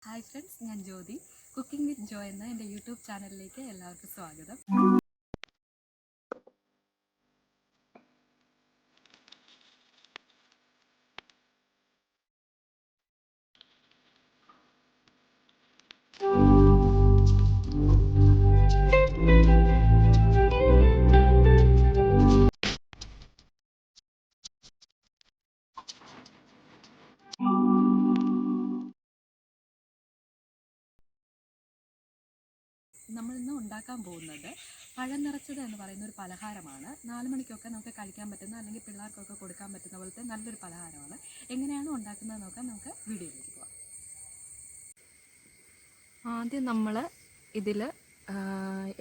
Hi friends, ഞാൻ ജ്യോതി. Cooking വിത്ത് ജോ എന്ന എൻ്റെ യൂട്യൂബ് ചാനലിലേക്ക് എല്ലാവർക്കും സ്വാഗതം. നമ്മളിന്ന് ഉണ്ടാക്കാൻ പോകുന്നത് പഴം നിറച്ചത് എന്ന് പറയുന്ന ഒരു പലഹാരമാണ്. 4 മണിക്കൊക്കെ നമുക്ക് കഴിക്കാൻ പറ്റുന്ന, അല്ലെങ്കിൽ പിള്ളേർക്കൊക്കെ കൊടുക്കാൻ പറ്റുന്ന പോലത്തെ നല്ലൊരു പലഹാരമാണ്. എങ്ങനെയാണ് ഉണ്ടാക്കുന്നത് നോക്കാൻ നമുക്ക് വീഡിയോയിലേക്ക് പോകാം. ആദ്യം നമ്മൾ ഇതിൽ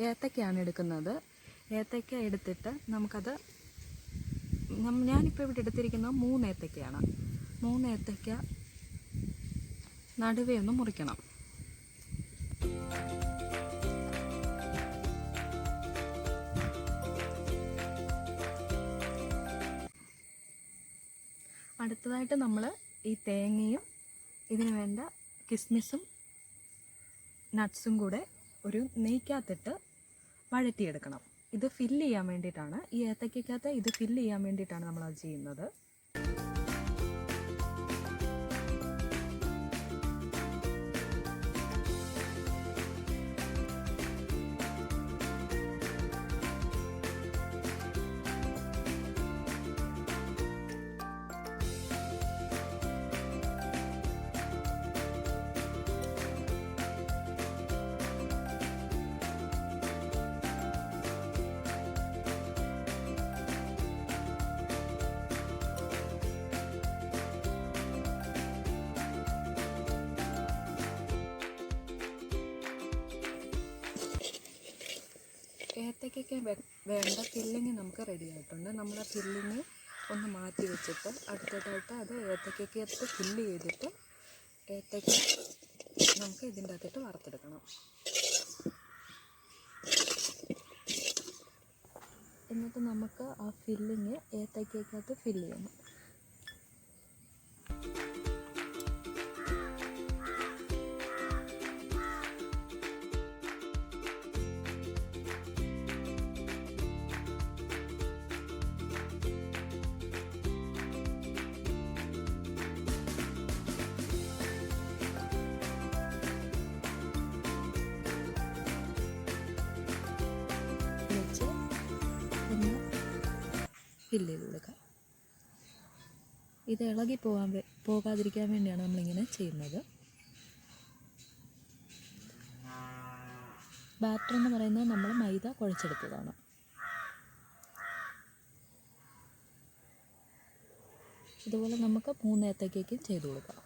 ഏത്തക്കയാണ് എടുക്കുന്നത്. ഏത്തക്ക എടുത്തിട്ട് നമുക്കത് ഞാനിപ്പോൾ ഇവിടെ എടുത്തിരിക്കുന്നത് 3 ഏത്തക്കയാണ്. 3 ഏത്തക്ക നടുവേ ഒന്ന് മുറിക്കണം. അടുത്തതായിട്ട് നമ്മൾ ഈ തേങ്ങയും ഇതിന് വേണ്ട കിസ്മിസും നട്ട്സും കൂടെ ഒരു നെയ്ക്കകത്തിട്ട് വഴറ്റിയെടുക്കണം. ഇത് ഫില്ല് ചെയ്യാൻ വേണ്ടിയിട്ടാണ്, ഈ ഏത്തക്കകത്ത് ഇത് ഫില്ല് ചെയ്യാൻ വേണ്ടിയിട്ടാണ് നമ്മളത് ചെയ്യുന്നത്. ഏത്തക്കയ്ക്ക് വേണ്ട ഫില്ലിങ് നമുക്ക് റെഡി ആയിട്ടുണ്ട്. നമ്മൾ ആ ഫില്ലിങ് ഒന്ന് മാറ്റി വെച്ചിട്ട് അടുത്തതായിട്ട് അത് ഏത്തക്കയ്ക്കകത്ത് ഫില്ല് ചെയ്തിട്ട് ഏത്തക്ക നമുക്ക് ഇതിൻ്റെ അകത്തിട്ട് വറുത്തെടുക്കണം. എന്നിട്ട് നമുക്ക് ആ ഫില്ലിങ് ഏത്തക്കയ്ക്കകത്ത് ഫില്ല് ചെയ്യണം. ഫില്ല് ചെയ്ത് കൊടുക്കുക. ഇത് ഇളകി പോകാതിരിക്കാൻ വേണ്ടിയാണ് നമ്മളിങ്ങനെ ചെയ്യുന്നത്. ബാറ്റർ എന്ന് പറയുന്നത് നമ്മൾ മൈദ കുഴച്ചെടുത്തതാണ്. ഇതുപോലെ നമുക്ക് 3 ഏത്തക്കയ്ക്കും ചെയ്ത് കൊടുക്കാം.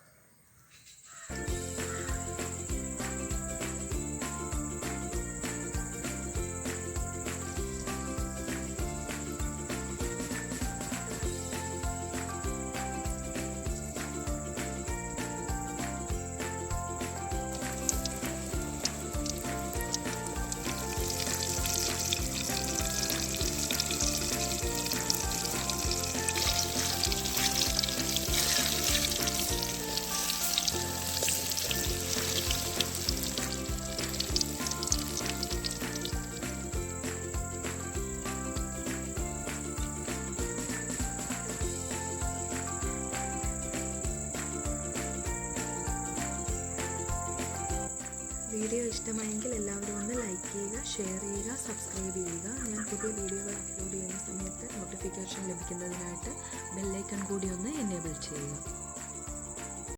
വീഡിയോ ഇഷ്ടമായെങ്കിൽ എല്ലാവരും ഒന്ന് ലൈക്ക് ചെയ്യുക, ഷെയർ ചെയ്യുക, സബ്സ്ക്രൈബ് ചെയ്യുക. ഞാൻ പുതിയ വീഡിയോകൾ അപ്ലോഡ് ചെയ്യുന്ന സമയത്ത് നോട്ടിഫിക്കേഷൻ ലഭിക്കുന്നതിനായിട്ട് ബെല്ലൈക്കൺ കൂടി ഒന്ന് എനേബിൾ ചെയ്യുക.